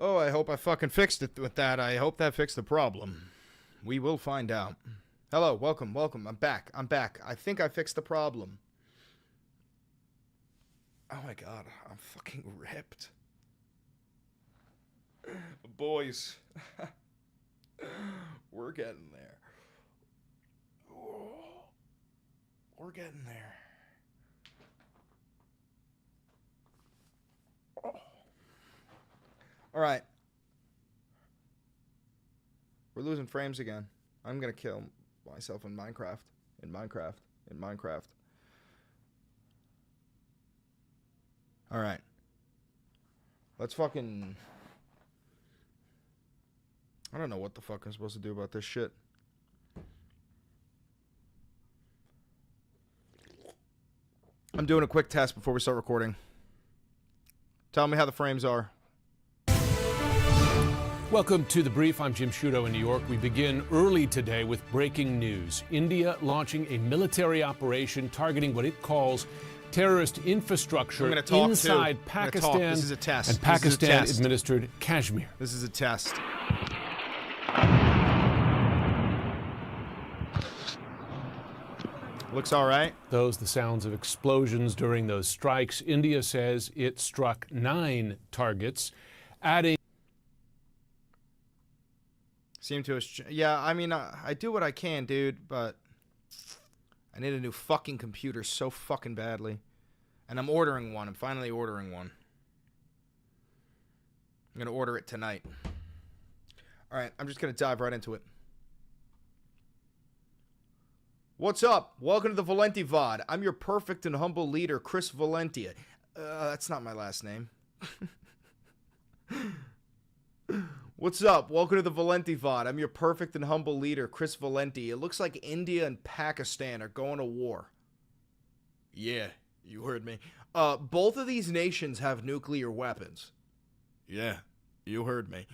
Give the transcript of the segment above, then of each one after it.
Oh, I hope I fucking fixed it with that. I hope that fixed the problem. We will find out. Hello, welcome. I'm back. I think I fixed the problem. Oh my god, I'm fucking ripped. Boys. We're getting there. Oh, we're getting there. Oh. All right. We're losing frames again. I'm going to kill myself in Minecraft. All right. Let's fucking... I don't know what the fuck I'm supposed to do about this shit. I'm doing a quick test before we start recording. Tell me how the frames are. Welcome to The Brief. I'm Jim Sciutto in New York. We begin early today with breaking news. India launching a military operation targeting what it calls terrorist infrastructure inside Pakistan This is a test. and Pakistan-administered Kashmir. This is a test. Looks all right. Those the sounds of explosions during those strikes. India says it struck 9 targets, adding... Seem to... Yeah, I mean, I do what I can, dude, but... I need a new fucking computer so fucking badly. And I'm ordering one. I'm finally ordering one. I'm going to order it tonight. All right, I'm just going to dive right into it. What's up? Welcome to the Valenti VOD. I'm your perfect and humble leader, Chris Valenti. That's not my last name. What's up? Welcome to the Valenti VOD. I'm your perfect and humble leader, Chris Valenti. It looks like India and Pakistan are going to war. Yeah, you heard me. Both of these nations have nuclear weapons. Yeah, you heard me.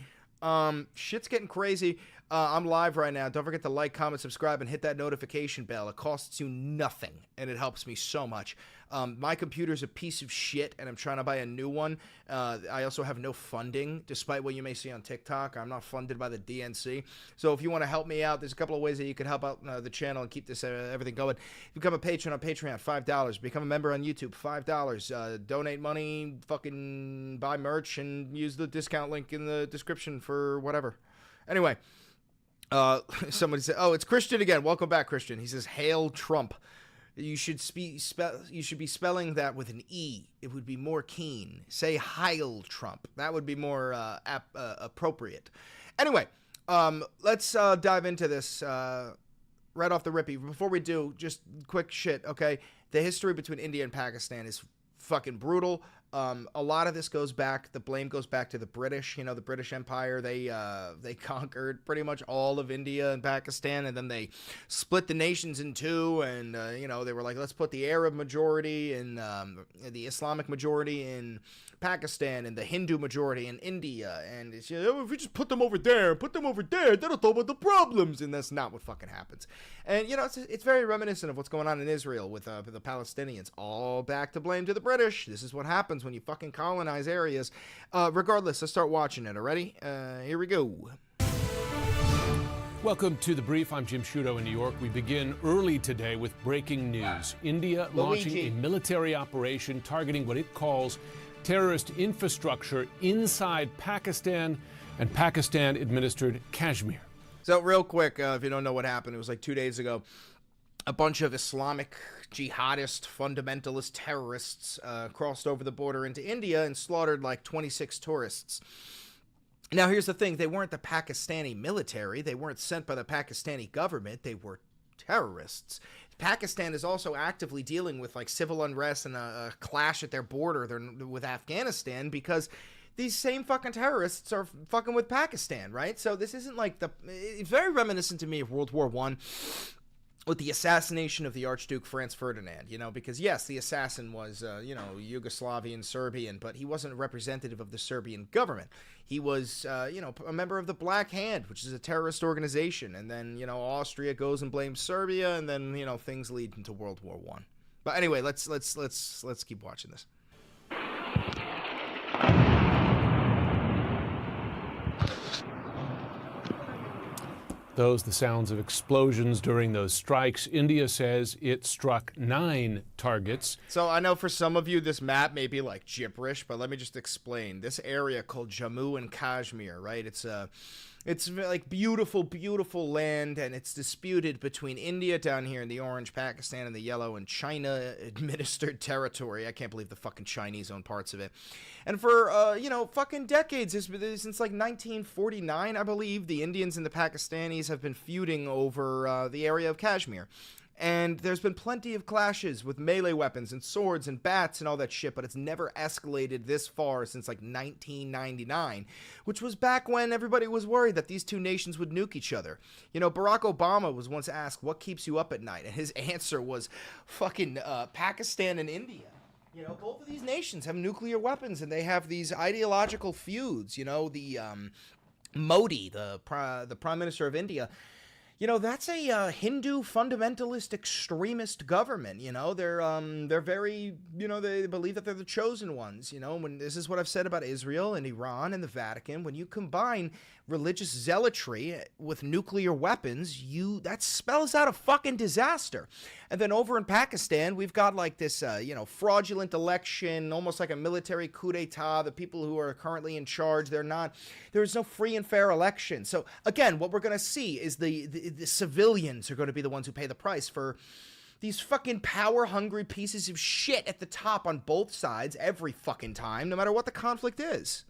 Shit's getting crazy. I'm live right now. Don't forget to like, comment, subscribe, and hit that notification bell. It costs you nothing, and it helps me so much. My computer's a piece of shit, and I'm trying to buy a new one. I also have no funding, despite what you may see on TikTok. I'm not funded by the DNC. So if you want to help me out, there's a couple of ways that you can help out the channel and keep this everything going. Become a patron on Patreon, $5. Become a member on YouTube, $5. Donate money, fucking buy merch, and use the discount link in the description for whatever. Anyway, somebody said, "Oh, it's Christian again. Welcome back, Christian." He says, "Hail Trump." You should be spelling that with an E. It would be more keen. Say Heil Trump. That would be more appropriate. Anyway, let's dive into this right off the rippy. Before we do, just quick shit, okay? The history between India and Pakistan is fucking brutal. A lot of this goes back, the blame goes back to the British. You know, the British Empire, they conquered pretty much all of India and Pakistan, and then they split the nations in two, and, you know, they were like, let's put the Arab majority and the Islamic majority in Pakistan and the Hindu majority in India, and it's, you know, if we just put them over there, that'll solve all the problems, and that's not what fucking happens. And, you know, it's very reminiscent of what's going on in Israel with the Palestinians. All back to blame to the British. This is what happens when you fucking colonize areas. Regardless, let's start watching it, already? Here we go. Welcome to The Brief. I'm Jim Sciutto in New York. We begin early today with breaking news. India launching a military operation targeting what it calls terrorist infrastructure inside Pakistan and Pakistan-administered Kashmir. So real quick, if you don't know what happened, it was like 2 days ago. A bunch of Islamic jihadist, fundamentalist terrorists crossed over the border into India and slaughtered like 26 tourists. Now, here's the thing. They weren't the Pakistani military. They weren't sent by the Pakistani government. They were terrorists. Pakistan is also actively dealing with like civil unrest and a clash at their border with Afghanistan because these same fucking terrorists are fucking with Pakistan, right? So this isn't like it's very reminiscent to me of World War I with the assassination of the Archduke Franz Ferdinand, you know, because yes, the assassin was, you know, Yugoslavian Serbian, but he wasn't a representative of the Serbian government. He was, you know, a member of the Black Hand, which is a terrorist organization. And then, you know, Austria goes and blames Serbia, and then, you know, things lead into World War I. But anyway, let's keep watching this. Those the sounds of explosions during those strikes. India says it struck 9 targets. So I know for some of you this map may be like gibberish, but let me just explain. This area called Jammu and Kashmir, right? It's like beautiful, beautiful land, and it's disputed between India down here in the orange, Pakistan in the yellow, and China-administered territory. I can't believe the fucking Chinese own parts of it. And for, fucking decades, since like 1949, I believe, the Indians and the Pakistanis have been feuding over the area of Kashmir. And there's been plenty of clashes with melee weapons and swords and bats and all that shit, but it's never escalated this far since like 1999, which was back when everybody was worried that these two nations would nuke each other. You know, Barack Obama was once asked, what keeps you up at night? And his answer was fucking Pakistan and India. You know, both of these nations have nuclear weapons, and they have these ideological feuds. You know, the Modi, the Prime Minister of India, you know, that's a Hindu fundamentalist extremist government. You know, they're very, you know, they believe that they're the chosen ones. You know, when this is what I've said about Israel and Iran and the Vatican. When you combine religious zealotry with nuclear weapons, that spells out a fucking disaster. And then over in Pakistan, we've got like this, fraudulent election, almost like a military coup d'etat. The people who are currently in charge, there's no free and fair election. So again, what we're going to see is the civilians are going to be the ones who pay the price for these fucking power-hungry pieces of shit at the top on both sides every fucking time, no matter what the conflict is.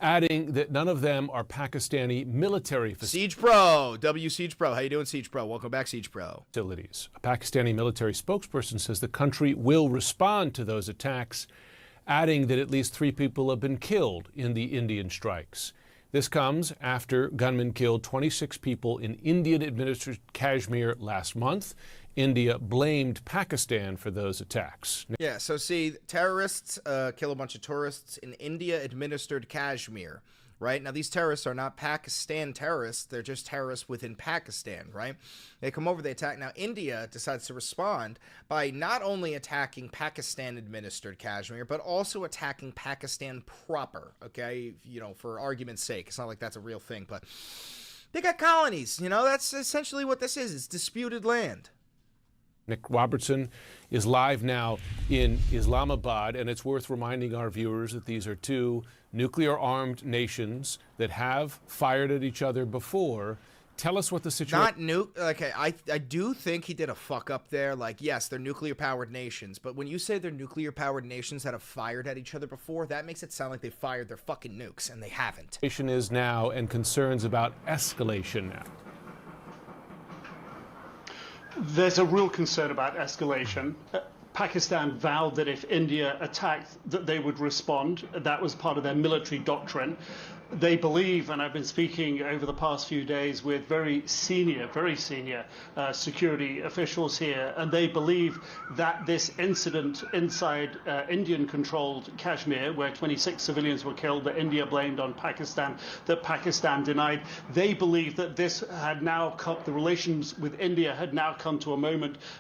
Adding that none of them are Pakistani military Siege Pro, Siege Pro. How you doing, Siege Pro? Welcome back, Siege Pro. Facilities. A Pakistani military spokesperson says the country will respond to those attacks, adding that at least 3 people have been killed in the Indian strikes. This comes after gunmen killed 26 people in Indian-administered Kashmir last month. India blamed Pakistan for those attacks. Yeah, so see, terrorists kill a bunch of tourists in India-administered Kashmir, right? Now, these terrorists are not Pakistan terrorists. They're just terrorists within Pakistan, right? They come over, they attack. Now, India decides to respond by not only attacking Pakistan-administered Kashmir, but also attacking Pakistan proper, okay? You know, for argument's sake. It's not like that's a real thing, but they got colonies. You know, that's essentially what this is. It's disputed land. Nick Robertson is live now in Islamabad, and it's worth reminding our viewers that these are 2 nuclear-armed nations that have fired at each other before. Tell us what the situation... Okay, I do think he did a fuck up there. Like, yes, they're nuclear-powered nations, but when you say they're nuclear-powered nations that have fired at each other before, that makes it sound like they fired their fucking nukes, and they haven't. ...is now, and concerns about escalation now. There's a real concern about escalation. Pakistan vowed that if India attacked, that they would respond. That was part of their military doctrine. They believe, and I've been speaking over the past few days with very senior security officials here, and they believe that this incident inside Indian-controlled Kashmir, where 26 civilians were killed, that India blamed on Pakistan, that Pakistan denied, they believe that this had now come, the relations with India had now come to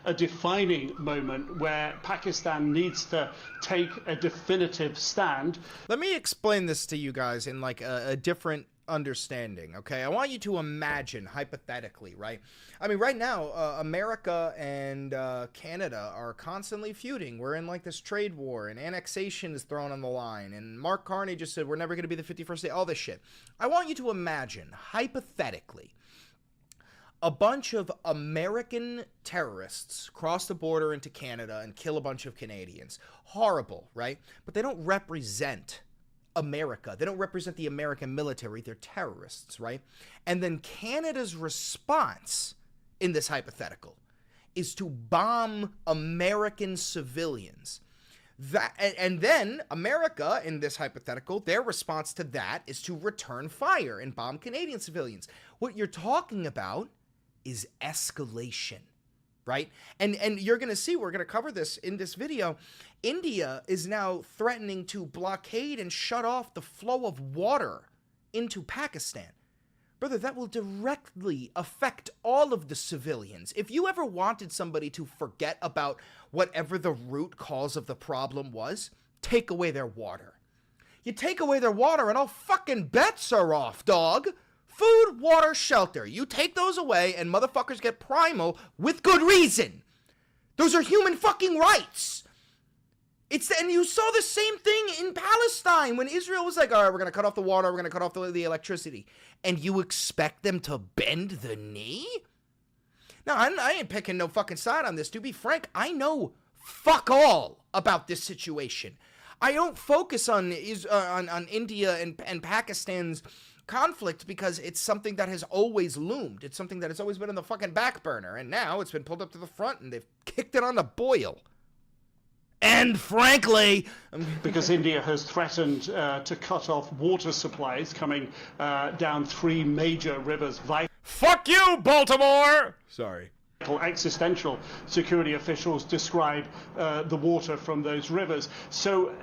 a defining moment where Pakistan needs to take a definitive stand. Let me explain this to you guys in like a different understanding, okay? I want you to imagine, hypothetically, right? I mean, right now, America and Canada are constantly feuding. We're in like this trade war, and annexation is thrown on the line, and Mark Carney just said we're never going to be the 51st state, all this shit. I want you to imagine, hypothetically, a bunch of American terrorists cross the border into Canada and kill a bunch of Canadians. Horrible, right? But they don't represent America. They don't represent the American military. They're terrorists, right? And then Canada's response in this hypothetical is to bomb American civilians. And then America, in this hypothetical, their response to that is to return fire and bomb Canadian civilians. What you're talking about is escalation, right? And you're going to see, we're going to cover this in this video. India is now threatening to blockade and shut off the flow of water into Pakistan. Brother, that will directly affect all of the civilians. If you ever wanted somebody to forget about whatever the root cause of the problem was, take away their water. You take away their water and all fucking bets are off, dog. Food, water, shelter. You take those away and motherfuckers get primal with good reason. Those are human fucking rights. And you saw the same thing in Palestine when Israel was like, all right, we're going to cut off the water, we're going to cut off the electricity. And you expect them to bend the knee? Now, I ain't picking no fucking side on this. To be frank, I know fuck all about this situation. I don't focus on India and Pakistan's conflict because it's something that has always loomed. It's something that has always been on the fucking back burner. And now it's been pulled up to the front and they've kicked it on the boil. And frankly, because India has threatened to cut off water supplies coming down 3 major rivers. Fuck you, Baltimore! Sorry. Existential security officials describe the water from those rivers. So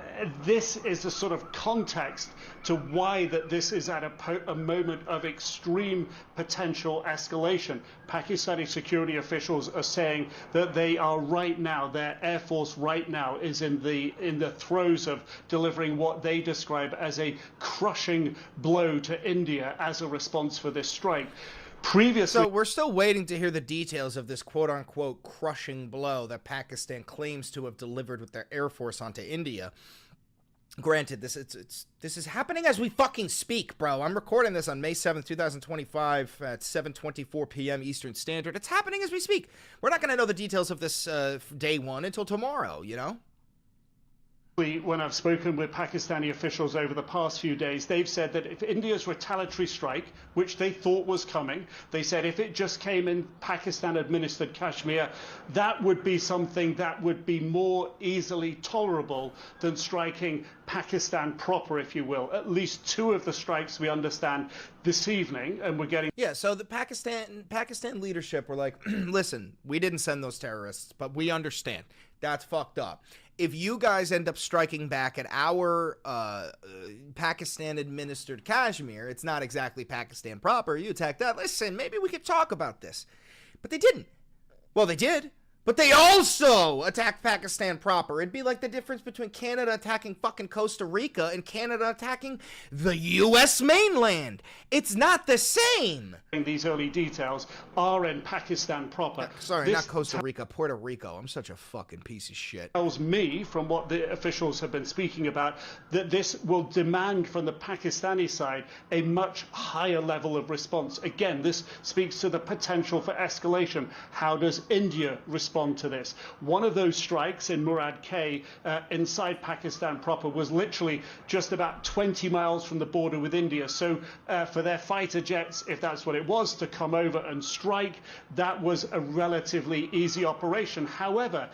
this is a sort of context to why that this is at a moment of extreme potential escalation. Pakistani security officials are saying that they are right now, their air force right now is in the throes of delivering what they describe as a crushing blow to India as a response for this strike. Previously, so we're still waiting to hear the details of this quote-unquote crushing blow that Pakistan claims to have delivered with their air force onto India. Granted, this is happening as we fucking speak, bro. I'm recording this on May 7th, 2025 at 7:24 p.m. Eastern Standard. It's happening as we speak. We're not going to know the details of this day one until tomorrow, you know? When I've spoken with Pakistani officials over the past few days, they've said that if India's retaliatory strike, which they thought was coming, they said if it just came in Pakistan-administered Kashmir, that would be something that would be more easily tolerable than striking Pakistan proper, if you will. At least 2 of the strikes we understand this evening, and we're getting... Yeah, so the Pakistan leadership were like, listen, we didn't send those terrorists, but we understand. That's fucked up. If you guys end up striking back at our Pakistan-administered Kashmir, it's not exactly Pakistan proper. You attack that. Listen, maybe we could talk about this. But they didn't. Well, they did. But they also attacked Pakistan proper. It'd be like the difference between Canada attacking fucking Costa Rica and Canada attacking the U.S. mainland. It's not the same. These early details are in Pakistan proper. Sorry, not Costa Rica, Puerto Rico. I'm such a fucking piece of shit. Tells me, from what the officials have been speaking about, that this will demand from the Pakistani side a much higher level of response. Again, this speaks to the potential for escalation. How does India respond to this? One of those strikes in Murad K inside Pakistan proper was literally just about 20 miles from the border with India. So for their fighter jets, if that's what it was, to come over and strike, that was a relatively easy operation. However,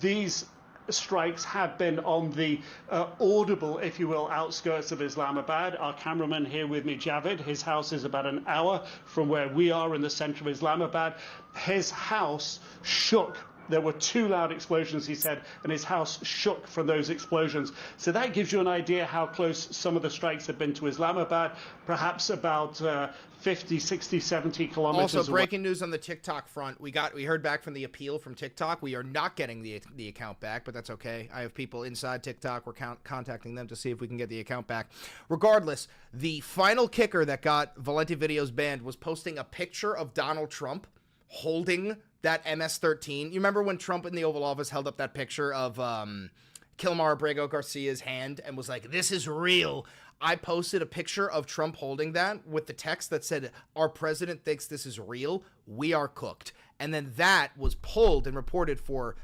these strikes have been on the audible, if you will, outskirts of Islamabad. Our cameraman here with me, Javid, his house is about an hour from where we are in the center of Islamabad. His house shook. There were 2 loud explosions, he said, and his house shook from those explosions. So that gives you an idea how close some of the strikes have been to Islamabad, perhaps about 50, 60, 70 kilometers Also, away. breaking news on the TikTok front. We heard back from the appeal from TikTok. We are not getting the account back, but that's okay. I have people inside TikTok. We're contacting them to see if we can get the account back. Regardless, the final kicker that got Valenti videos banned was posting a picture of Donald Trump holding that MS-13. You remember when Trump in the Oval Office held up that picture of Kilmar Abrego Garcia's hand and was like, this is real. I posted a picture of Trump holding that with the text that said, our president thinks this is real. We are cooked. And then that was pulled and reported for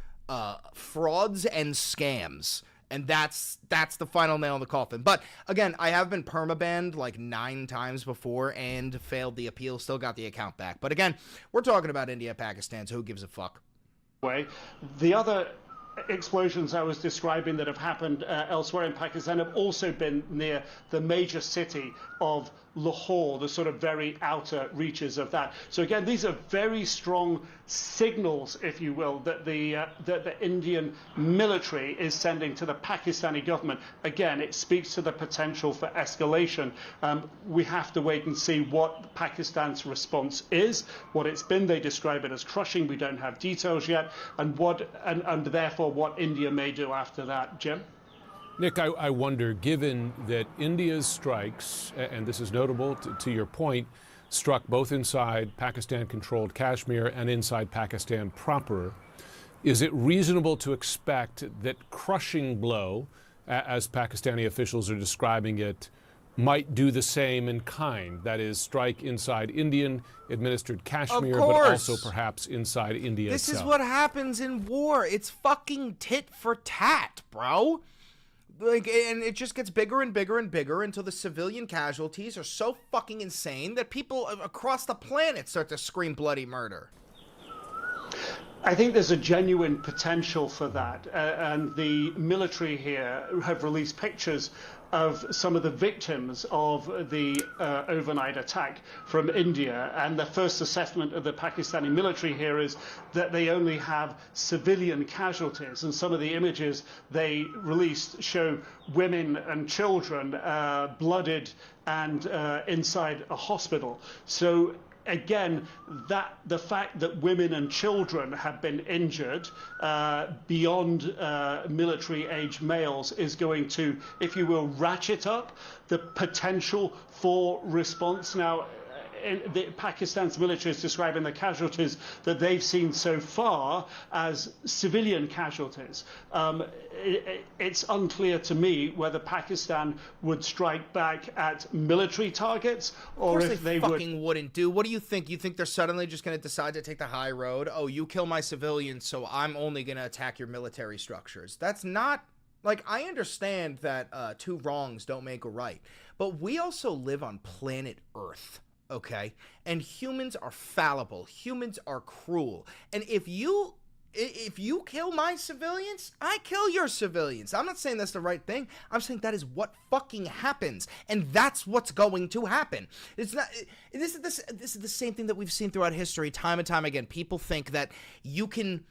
frauds and scams. And that's the final nail in the coffin. But again, I have been permabanned like 9 times before and failed the appeal. Still got the account back. But again, we're talking about India, Pakistan, so who gives a fuck? The other explosions I was describing that have happened elsewhere in Pakistan have also been near the major city of Lahore, the sort of very outer reaches of that. So again, these are very strong signals, if you will, that the Indian military is sending to the Pakistani government. Again, it speaks to the potential for escalation. We have to wait and see what Pakistan's response is, what it's been. They describe it as crushing. We don't have details yet, and therefore what India may do after that. Jim? Nick, I wonder, given that India's strikes, and this is notable to your point, struck both inside Pakistan-controlled Kashmir and inside Pakistan proper, is it reasonable to expect that crushing blow, as Pakistani officials are describing it, might do the same in kind? That is, strike inside Indian-administered Kashmir, but also perhaps inside India This itself. is what happens in war. It's fucking tit for tat, bro. Like, and it just gets bigger and bigger and bigger until the civilian casualties are so fucking insane that people across the planet start to scream bloody murder. I think there's a genuine potential for that, and the military here have released pictures of some of the victims of the overnight attack from India, and the first assessment of the Pakistani military here is that they only have civilian casualties, and some of the images they released show women and children blooded and inside a hospital. So again, that the fact that women and children have been injured beyond military-age males is going to, if you will, ratchet up the potential for response. Now, Pakistan's military is describing the casualties that they've seen so far as civilian casualties. It's unclear to me whether Pakistan would strike back at military targets or if they wouldn't do. What do you think? You think they're suddenly just going to decide to take the high road? Oh, you kill my civilians, so I'm only going to attack your military structures. That's not... Like, I understand that two wrongs don't make a right, but we also live on planet Earth. Okay, and humans are fallible. Humans are cruel. And if you kill my civilians, I kill your civilians. I'm not saying that's the right thing. I'm saying that is what fucking happens, and that's what's going to happen. It's not. This is the same thing that we've seen throughout history, time and time again. People think that you can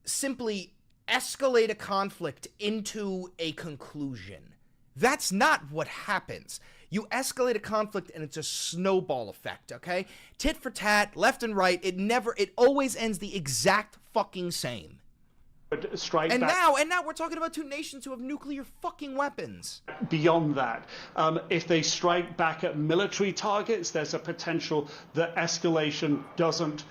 simply escalate a conflict into a conclusion. That's not what happens. You escalate a conflict and it's a snowball effect, okay? Tit for tat, left and right, it always ends the exact fucking same. And now we're talking about two nations who have nuclear fucking weapons. Beyond that, if they strike back at military targets, there's a potential that escalation doesn't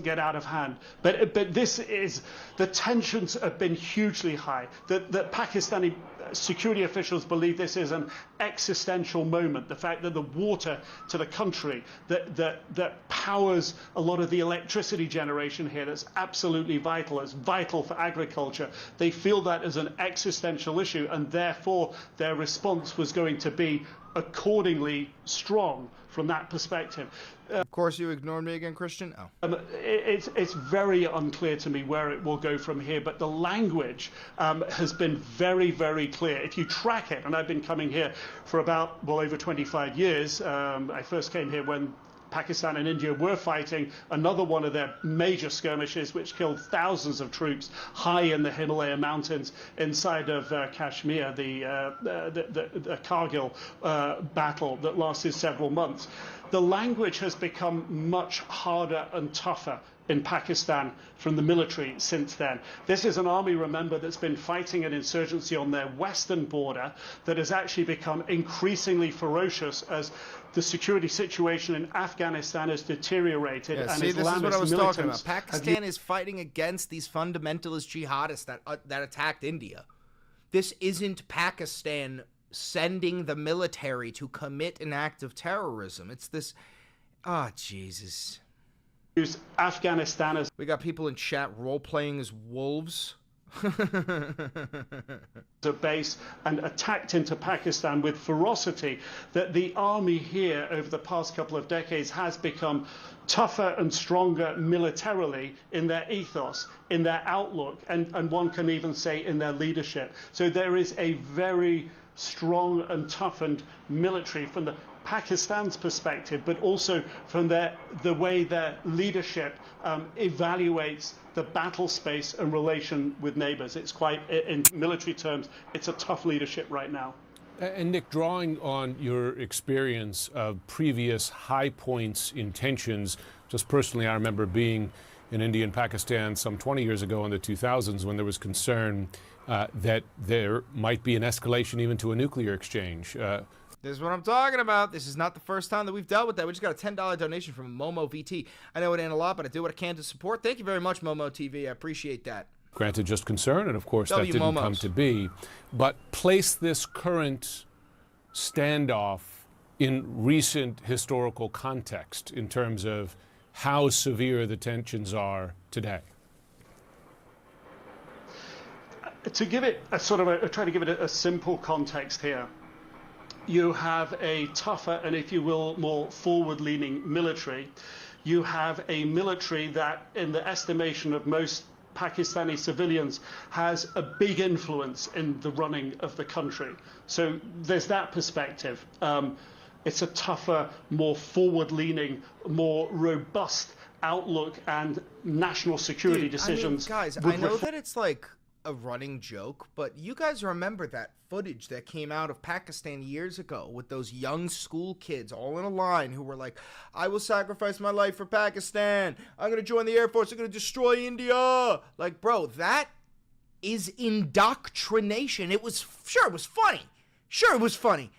get out of hand. But this is, the tensions have been hugely high. The Pakistani security officials believe this is an existential moment. The fact that the water to the country that powers a lot of the electricity generation here, that's absolutely vital. It's vital for agriculture. They feel that as an existential issue, and therefore their response was going to be accordingly strong from that perspective. Of course, you ignored me again, Christian. Oh. It's very unclear to me where it will go from here, but the language has been very, very clear. If you track it, and I've been coming here for about, over 25 years. I first came here when Pakistan and India were fighting another one of their major skirmishes, which killed thousands of troops high in the Himalaya mountains inside of Kashmir, the Kargil battle that lasted several months. The language has become much harder and tougher in Pakistan from the military since then. This is an army, remember, that's been fighting an insurgency on their western border that has actually become increasingly ferocious as the security situation in Afghanistan has deteriorated. Yeah, and see, this is what I was talking about. militants Pakistan is fighting against these fundamentalist jihadists that attacked India. This isn't Pakistan sending the military to commit an act of terrorism. It's this... Oh, Jesus. use Afghanistan as We got people in chat role-playing as wolves. a base and attacked into Pakistan with ferocity, that the army here over the past couple of decades has become tougher and stronger militarily in their ethos, in their outlook, and one can even say in their leadership. So there is a very strong and toughened military from the Pakistan's perspective, but also from the way their leadership evaluates the battle space and relation with neighbors. It's quite, in military terms, it's a tough leadership right now. And Nick, drawing on your experience of previous high points in tensions, just personally, I remember being in India and Pakistan some 20 years ago in the 2000s when there was concern that there might be an escalation even to a nuclear exchange. This is what I'm talking about. This is not the first time that we've dealt with that. We just got a $10 donation from Momo VT. I know it ain't a lot, but I do what I can to support. Thank you very much, Momo TV. I appreciate that. Granted, just concern, and of course that didn't come to be. But place this current standoff in recent historical context in terms of how severe the tensions are today. To give it a sort of try to give it a simple context here, you have a tougher and, if you will, more forward-leaning military. You have a military that, in the estimation of most Pakistani civilians, has a big influence in the running of the country. So there's that perspective. It's a tougher, more forward-leaning, more robust outlook, and national security decisions. I mean, guys, I know that it's like a running joke, but you guys remember that footage that came out of Pakistan years ago with those young school kids all in a line who were like, I will sacrifice my life for Pakistan. I'm going to join the Air Force. I'm going to destroy India. Like, bro, that is indoctrination. It was funny. Sure, it was funny.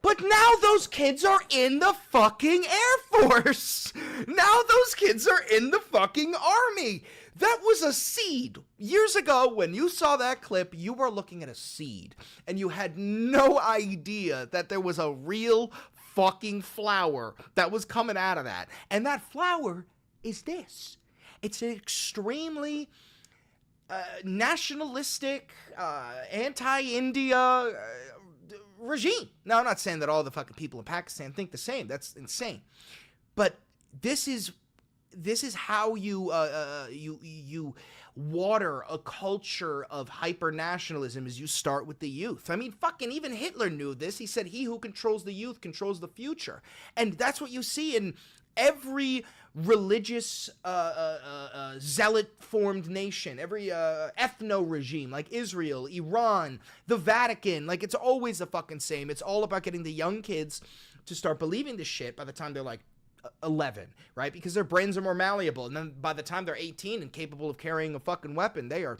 But now those kids are in the fucking Air Force. Now those kids are in the fucking army. That was a seed. Years ago, when you saw that clip, you were looking at a seed. And you had no idea that there was a real fucking flower that was coming out of that. And that flower is this. It's an extremely nationalistic, anti-India regime. Now, I'm not saying that all the fucking people in Pakistan think the same. That's insane. But this is how you water a culture of hyper-nationalism, is you start with the youth. I mean, fucking even Hitler knew this. He said, he who controls the youth controls the future. And that's what you see in every religious zealot-formed nation, every ethno-regime, like Israel, Iran, the Vatican. Like, it's always the fucking same. It's all about getting the young kids to start believing this shit by the time they're like 11, right? Because their brains are more malleable. And then by the time they're 18 and capable of carrying a fucking weapon, they are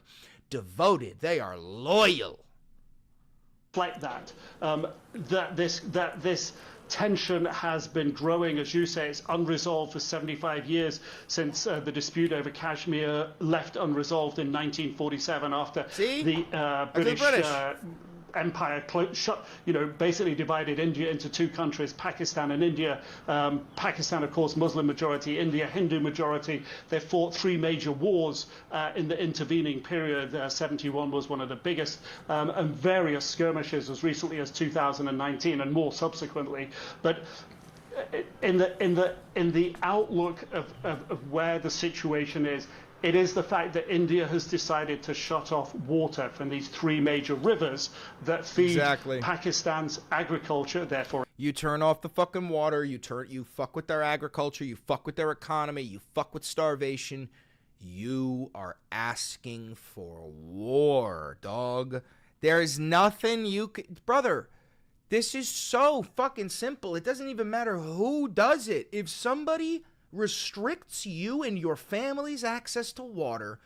devoted. They are loyal. Like that. That this tension has been growing, as you say. It's unresolved for 75 years since the dispute over Kashmir left unresolved in 1947 after the British Empire basically divided India into two countries, Pakistan and India. Pakistan, of course, Muslim majority, India, Hindu majority. They fought three major wars in the intervening period. 71 was one of the biggest, and various skirmishes as recently as 2019 and more subsequently. But in the outlook of where the situation is, it is the fact that India has decided to shut off water from these three major rivers that feed Pakistan's agriculture. Therefore, you turn off the fucking water, you fuck with their agriculture, you fuck with their economy, you fuck with starvation. You are asking for war, dog. There is nothing you could, brother. This is so fucking simple. It doesn't even matter who does it. If somebody restricts you and your family's access to water,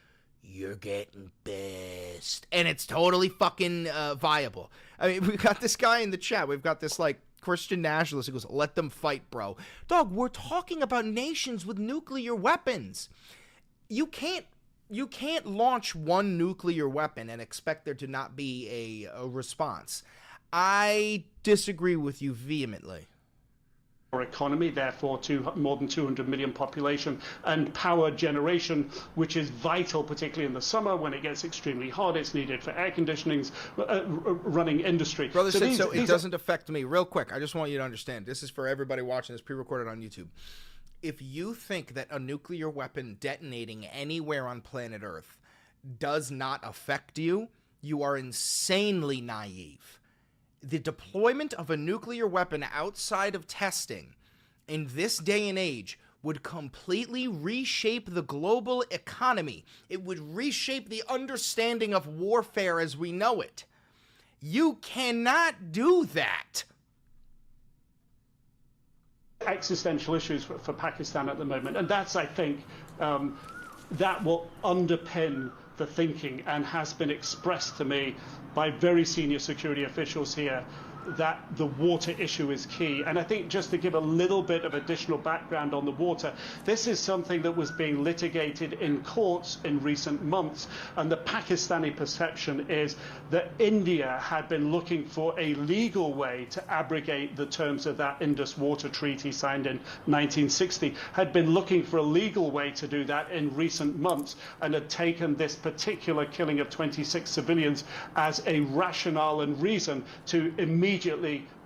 you're getting pissed. And it's totally fucking viable. I mean, we've got this guy in the chat. We've got this, like, Christian nationalist who goes, let them fight, bro. Dog, we're talking about nations with nuclear weapons. You can't launch one nuclear weapon and expect there to not be a response. I disagree with you vehemently. Economy, therefore, to more than 200 million population, and power generation, which is vital, particularly in the summer when it gets extremely hot. It's needed for air conditioning, running industry. Brother said, so it doesn't affect me. Real quick, I just want you to understand. This is for everybody watching this, pre-recorded on YouTube. If you think that a nuclear weapon detonating anywhere on planet Earth does not affect you, you are insanely naive. The deployment of a nuclear weapon outside of testing in this day and age would completely reshape the global economy. It would reshape the understanding of warfare as we know it. You cannot do that. Existential issues for Pakistan at the moment, and that's, I think, that will underpin the thinking, and has been expressed to me by very senior security officials here, that the water issue is key. And I think, just to give a little bit of additional background on the water, this is something that was being litigated in courts in recent months, and the Pakistani perception is that India had been looking for a legal way to abrogate the terms of that Indus Water Treaty signed in 1960, had been looking for a legal way to do that in recent months, and had taken this particular killing of 26 civilians as a rationale and reason to immediately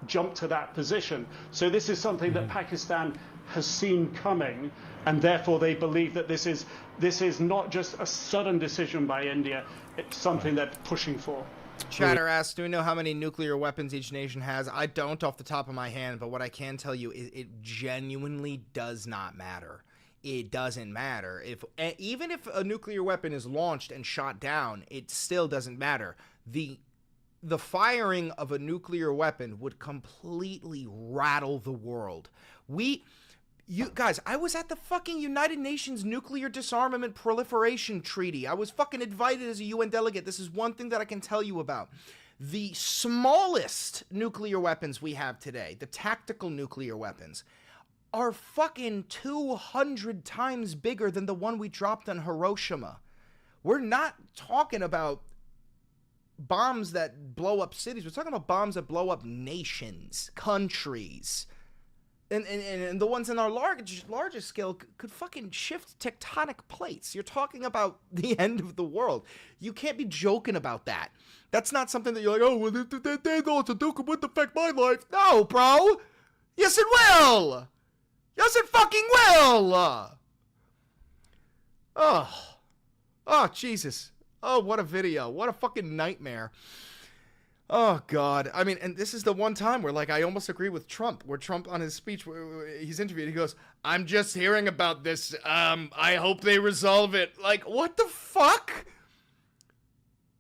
jump to that position. So this is something that Pakistan has seen coming, and therefore they believe that this is not just a sudden decision by India, it's something they're pushing for. Chatter asks, do we know how many nuclear weapons each nation has? I don't off the top of my hand, but what I can tell you is it genuinely does not matter. It doesn't matter. Even if a nuclear weapon is launched and shot down, it still doesn't matter. The firing of a nuclear weapon would completely rattle the world. You guys, I was at the fucking United Nations Nuclear Disarmament Proliferation Treaty. I was fucking invited as a UN delegate. This is one thing that I can tell you about. The smallest nuclear weapons we have today, the tactical nuclear weapons, are fucking 200 times bigger than the one we dropped on Hiroshima. We're not talking about bombs that blow up cities. We're talking about bombs that blow up nations, countries. And the ones in our largest scale could fucking shift tectonic plates. You're talking about the end of the world. You can't be joking about that. That's not something that you're like, oh, well, they know it's a Duke, it wouldn't affect my life. No, bro. Yes, it will. Yes, it fucking will. Oh, Jesus. Oh, what a video. What a fucking nightmare. Oh, God. I mean, and this is the one time where, like, I almost agree with Trump, where Trump on his speech, he's interviewed, he goes, I'm just hearing about this. I hope they resolve it. Like, what the fuck?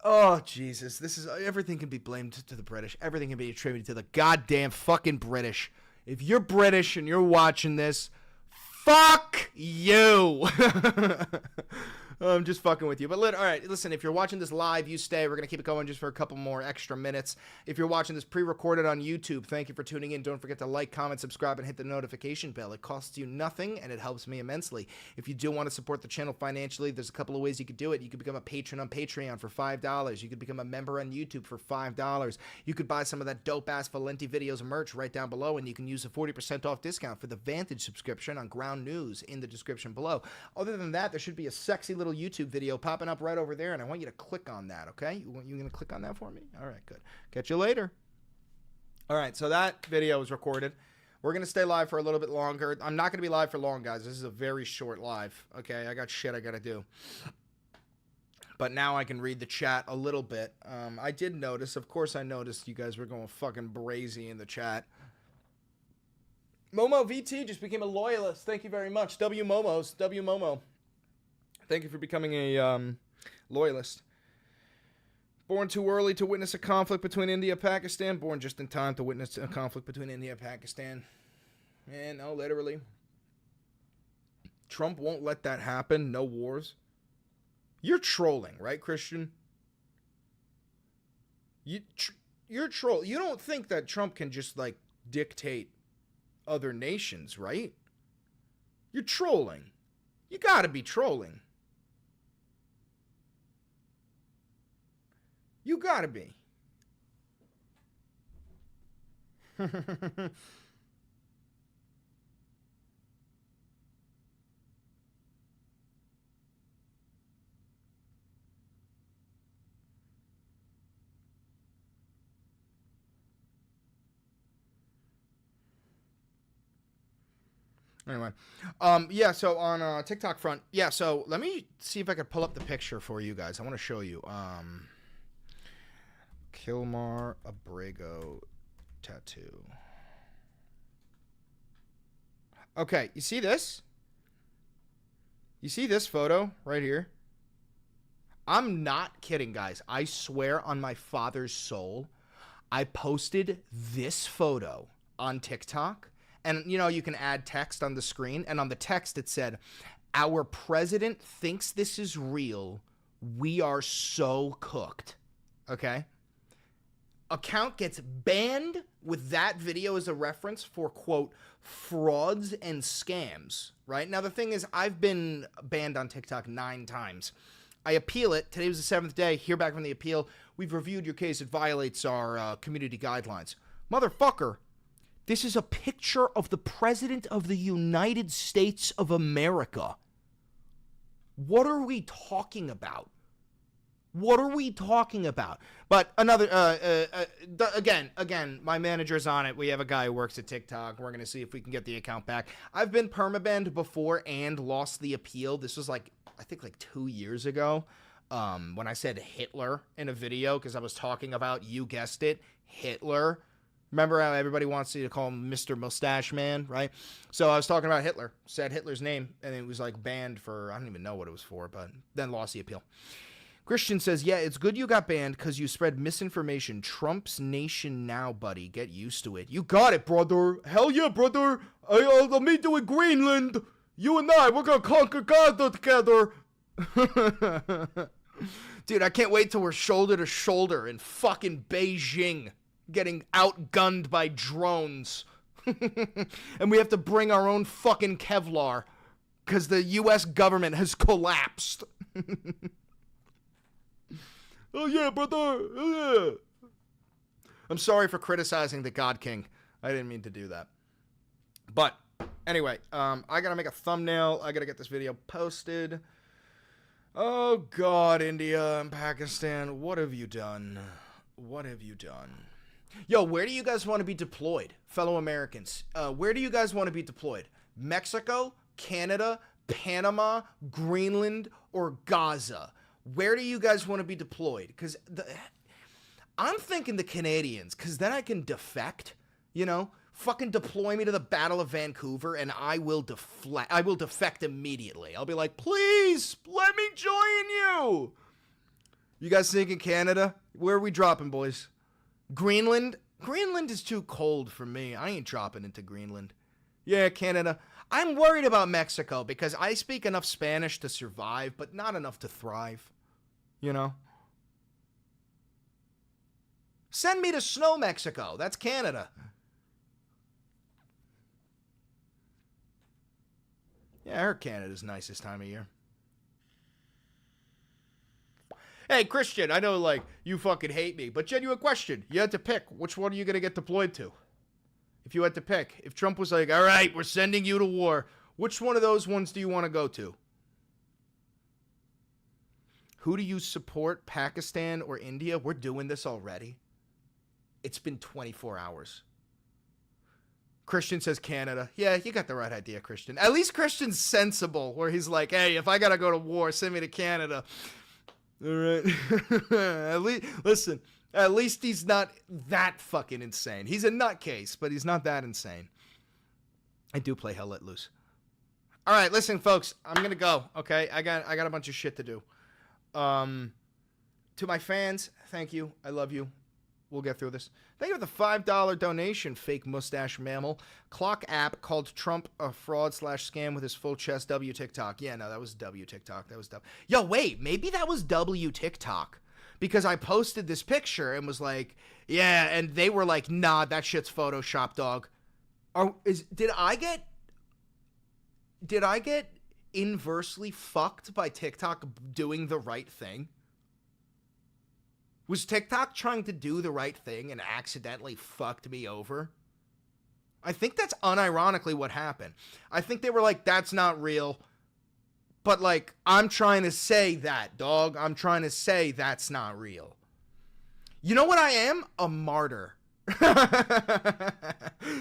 Oh, Jesus. This is, everything can be blamed to the British. Everything can be attributed to the goddamn fucking British. If you're British and you're watching this, fuck you. I'm just fucking with you. But all right, listen, if you're watching this live, you stay. We're going to keep it going just for a couple more extra minutes. If you're watching this pre-recorded on YouTube, thank you for tuning in. Don't forget to like, comment, subscribe, and hit the notification bell. It costs you nothing, and it helps me immensely. If you do want to support the channel financially, there's a couple of ways you could do it. You could become a patron on Patreon for $5. You could become a member on YouTube for $5. You could buy some of that dope-ass Valenti Videos merch right down below, and you can use a 40% off discount for the Vantage subscription on Ground News in the description below. Other than that, there should be a sexy little YouTube video popping up right over there, and I want you to click on that, okay? You going to click on that for me? All right, good. Catch you later. All right, so that video was recorded. We're going to stay live for a little bit longer. I'm not going to be live for long, guys. This is a very short live, okay? I got shit I got to do. But now I can read the chat a little bit. I did notice, of course I noticed you guys were going fucking brazy in the chat. Momo VT just became a loyalist. Thank you very much. W Momo. Thank you for becoming a loyalist. Born too early to witness a conflict between India and Pakistan. Born just in time to witness a conflict between India and Pakistan. And no, literally. Trump won't let that happen. No wars. You're trolling, right, Christian? You're troll. You don't think that Trump can just, like, dictate other nations, right? You're trolling. You gotta be trolling. You gotta be. Anyway, yeah, so on TikTok front, yeah, so let me see if I could pull up the picture for you guys. I want to show you. Kilmar Abrego tattoo. Okay, you see this? You see this photo right here? I'm not kidding, guys. I swear on my father's soul, I posted this photo on TikTok. And, you know, you can add text on the screen. And on the text, it said, our president thinks this is real, we are so cooked. Okay? Account gets banned with that video as a reference for, quote, frauds and scams, right? Now, the thing is, I've been banned on TikTok 9 times. I appeal it. Today was the 7th day. Hear back from the appeal. We've reviewed your case. It violates our community guidelines. Motherfucker, this is a picture of the President of the United States of America. What are we talking about? What are we talking about? But another, again, my manager's on it. We have a guy who works at TikTok. We're going to see if we can get the account back. I've been permabanned before and lost the appeal. This was like, I think like 2 years ago, when I said Hitler in a video, because I was talking about, you guessed it, Hitler. Remember how everybody wants you to call him Mr. Mustache Man, right? So I was talking about Hitler, said Hitler's name, and it was like banned for, I don't even know what it was for, but then lost the appeal. Christian says, yeah, it's good you got banned because you spread misinformation. Trump's nation now, buddy. Get used to it. You got it, brother. Hell yeah, brother. I'll meet you in Greenland. You and I, we're going to conquer Gaza together. Dude, I can't wait till we're shoulder to shoulder in fucking Beijing, getting outgunned by drones. And we have to bring our own fucking Kevlar because the U.S. government has collapsed. Oh, yeah, brother. Oh, yeah. I'm sorry for criticizing the God King. I didn't mean to do that. But anyway, I got to make a thumbnail. I got to get this video posted. Oh, God, India and Pakistan. What have you done? What have you done? Yo, where do you guys want to be deployed, fellow Americans? Where do you guys want to be deployed? Mexico, Canada, Panama, Greenland, or Gaza? Where do you guys want to be deployed? Because I'm thinking the Canadians, because then I can defect, you know? Fucking deploy me to the Battle of Vancouver, and I will defect immediately. I'll be like, please, let me join you. You guys thinking Canada? Where are we dropping, boys? Greenland? Greenland is too cold for me. I ain't dropping into Greenland. Yeah, Canada. I'm worried about Mexico, because I speak enough Spanish to survive, but not enough to thrive. You know? Send me to Snow, Mexico. That's Canada. Yeah, I heard Canada's nice this time of year. Hey, Christian, I know, like, you fucking hate me, but genuine question. You had to pick. Which one are you going to get deployed to? If you had to pick. If Trump was like, all right, we're sending you to war, which one of those ones do you want to go to? Who do you support, Pakistan or India? We're doing this already. It's been 24 hours. Christian says Canada. Yeah, you got the right idea, Christian. At least Christian's sensible, where he's like, hey, if I got to go to war, send me to Canada. All right. At least he's not that fucking insane. He's a nutcase, but he's not that insane. I do play Hell Let Loose. All right, listen, folks, I'm going to go, okay? I got a bunch of shit to do. To my fans, thank you. I love you. We'll get through this. Thank you for the $5 donation, fake mustache mammal. Clock app called Trump a fraud/scam with his full chest W TikTok. Yeah, no, that was W TikTok. That was W. Yo, wait, maybe that was W TikTok. Because I posted this picture and was like, yeah, and they were like, nah, that shit's Photoshop, dog. Did I get inversely fucked by TikTok doing the right thing? Was TikTok trying to do the right thing and accidentally fucked me over? I think that's unironically what happened. I think they were like, that's not real. But like, I'm trying to say that, dog. I'm trying to say that's not real. You know what I am? A martyr.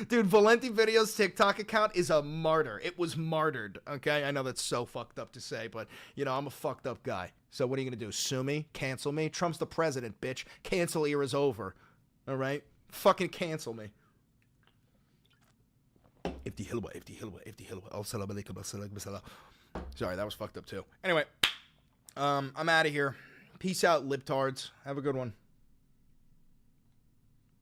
Dude, Valenti Video's TikTok account is a martyr. It was martyred, okay? I know that's so fucked up to say, but, you know, I'm a fucked up guy. So what are you going to do? Sue me? Cancel me? Trump's the president, bitch. Cancel era's over. All right? Fucking cancel me. Sorry, that was fucked up too. Anyway, I'm out of here. Peace out, libtards. Have a good one.